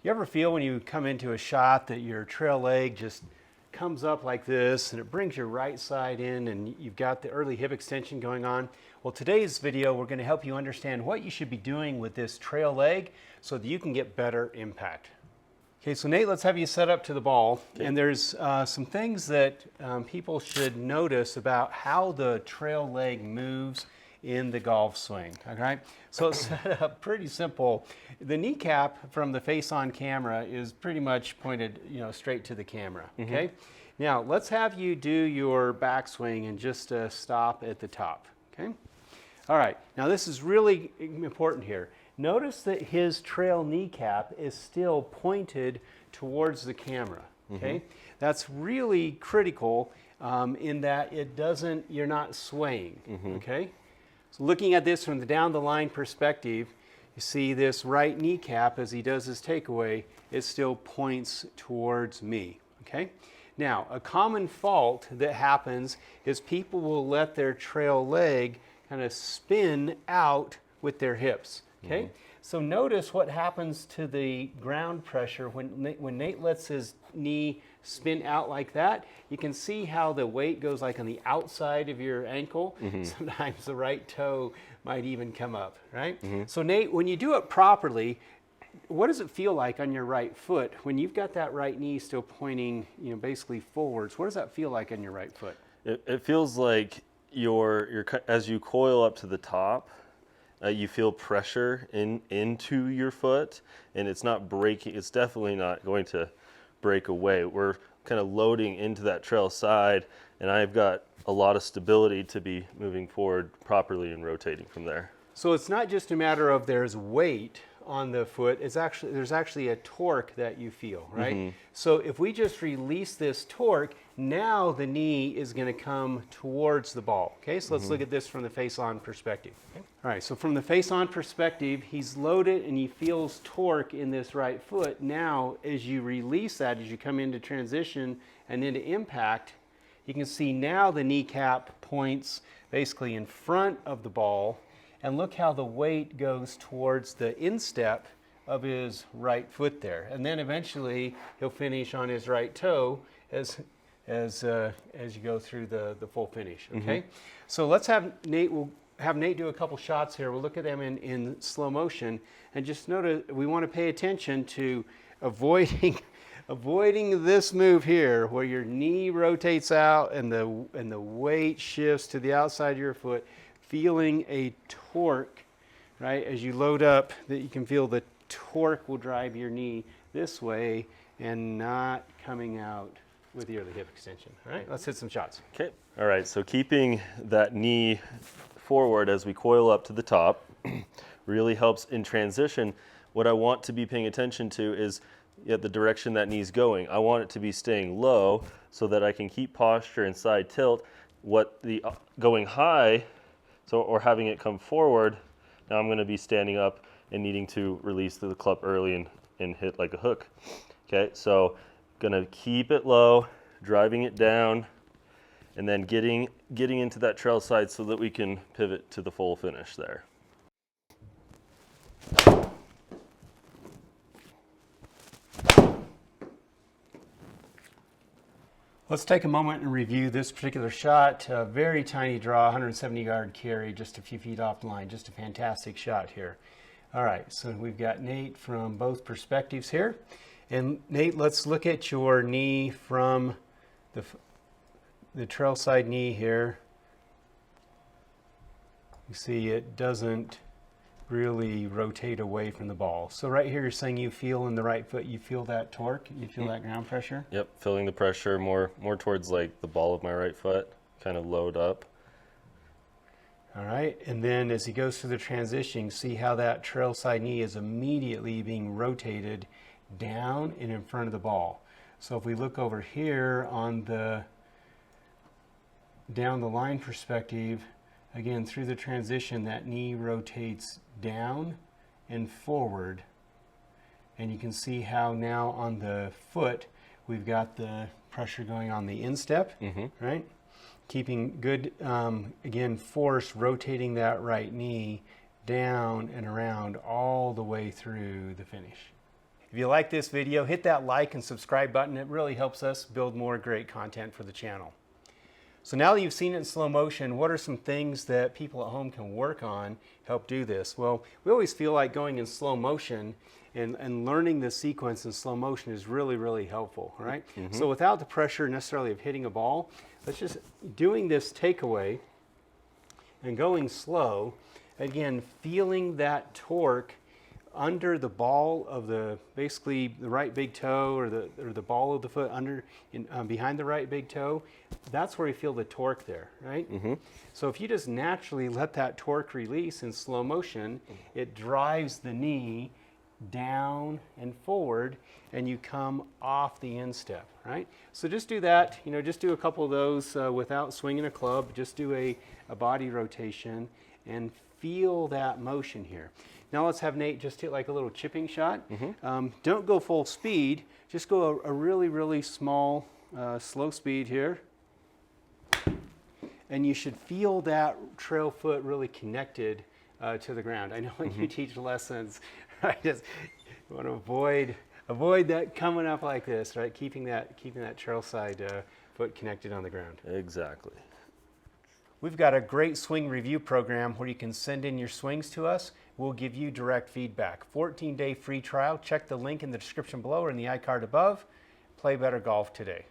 You ever feel when you come into a shot that your trail leg just comes up like this and it brings your right side in and you've got the early hip extension going on? Well, today's video, we're going to help you understand what you should be doing with this trail leg so that you can get better impact. Okay, so Nate, let's have you set up to the ball. Okay. And there's some things that people should notice about how the trail leg moves in the golf swing, okay? So it's set up pretty simple. The kneecap from the face-on camera is pretty much pointed, straight to the camera, okay? Now, let's have you do your backswing and just stop at the top, okay? All right, now this is really important here. Notice that his trail kneecap is still pointed towards the camera, okay? That's really critical in that you're not swaying, okay? So looking at this from the down the line perspective, you see this right kneecap as he does his takeaway, it still points towards me, okay? Now, a common fault that happens is people will let their trail leg kind of spin out with their hips, okay? So notice what happens to the ground pressure when Nate lets his knee spin out like that. You can see how the weight goes like on the outside of your ankle. Sometimes the right toe might even come up, right? So Nate, when you do it properly, what does it feel like on your right foot when you've got that right knee still pointing, basically forwards? What does that feel like on your right foot? It feels like as you coil up to the top, you feel pressure into your foot, and it's not breaking. It's definitely not going to break away. We're kind of loading into that trail side, and I've got a lot of stability to be moving forward properly and rotating from there. So it's not just a matter of there's weight on the foot, there's actually a torque that you feel, right? So if we just release this torque, now the knee is going to come towards the ball, okay? So let's look at this from the face-on perspective. Okay? All right, so from the face-on perspective, he's loaded and he feels torque in this right foot. Now, as you release that, as you come into transition and into impact, you can see now the kneecap points basically in front of the ball. And look how the weight goes towards the instep of his right foot there. And then eventually he'll finish on his right toe as you go through the full finish, okay? So let's have Nate, we'll have Nate do a couple shots here. We'll look at them in slow motion. And just notice, we want to pay attention to avoiding this move here where your knee rotates out and the weight shifts to the outside of your foot, feeling a torque, right? As you load up, that you can feel the torque will drive your knee this way and not coming out with the early hip extension. All right, let's hit some shots. Okay, all right, so keeping that knee forward as we coil up to the top really helps in transition. What I want to be paying attention to is the direction that knee's going. I want it to be staying low so that I can keep posture and side tilt. Going high, or having it come forward, now I'm going to be standing up and needing to release the club early and hit like a hook. Okay, so going to keep it low, driving it down, and then getting into that trail side so that we can pivot to the full finish there. Let's take a moment and review this particular shot. A very tiny draw, 170-yard carry, just a few feet off the line. Just a fantastic shot here. All right, so we've got Nate from both perspectives here. And Nate, let's look at your knee from the trail side knee here. You see it doesn't really rotate away from the ball. So right here you're saying you feel in the right foot, you feel that torque, you feel that ground pressure? Yep, feeling the pressure more towards like the ball of my right foot, kind of load up. All right, and then as he goes through the transition, see how that trail side knee is immediately being rotated down and in front of the ball. So if we look over here on the down the line perspective, again, through the transition, that knee rotates down and forward. And you can see how now on the foot, we've got the pressure going on the instep, right? Keeping good, again, force rotating that right knee down and around all the way through the finish. If you like this video, hit that like and subscribe button. It really helps us build more great content for the channel. So now that you've seen it in slow motion, what are some things that people at home can work on to help do this? Well, we always feel like going in slow motion and learning the sequence in slow motion is really, really helpful, all right? So without the pressure necessarily of hitting a ball, let's just doing this takeaway and going slow, again, feeling that torque under the ball of basically the right big toe or the ball of the foot behind the right big toe. That's where you feel the torque there, right? So if you just naturally let that torque release in slow motion, it drives the knee down and forward, and you come off the instep, right? So just do that, just do a couple of those without swinging a club. Just do a body rotation and feel that motion here. Now let's have Nate just hit like a little chipping shot. Don't go full speed, just go a really, really small, slow speed here. And you should feel that trail foot really connected to the ground. I know when you teach lessons, right, just you want to avoid that coming up like this, right? Keeping that trail side foot connected on the ground. Exactly. We've got a great swing review program where you can send in your swings to us. We'll give you direct feedback. 14-day free trial. Check the link in the description below or in the iCard above. Play better golf today.